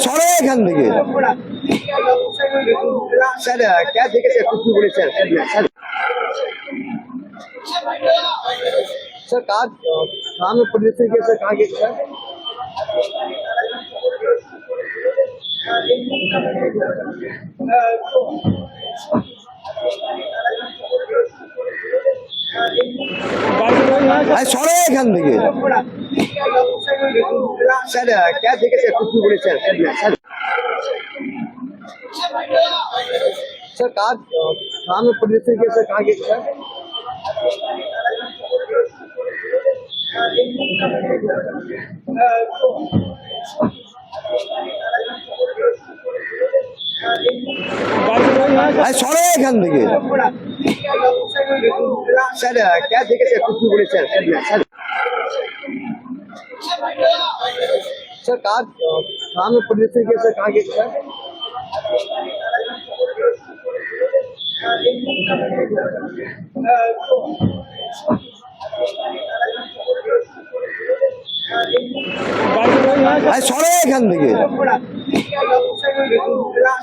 সরে এখান থেকে স্যার क्या देखे सर कुछ बोले सर सर कहाँ कहाँ में पुलिस के सर कहाँ गए सर সরে এখান থেকে স্যার क्या देखे सर कुछ बोले सर सर कहाँ में पुलिस के सर कहाँ गए सर সরে এখান থেকে স্যার क्या देखे सर कुछ बोले सर सर कहाँ में पुलिस के सर कहाँ गए सर সরে এখান থেকে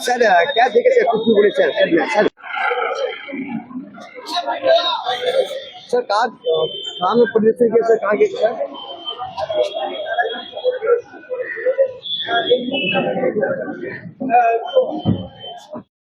স্যার क्या देखे सर कुछ बोले सर सर कहाँ में पुलिस के सर कहाँ गए सर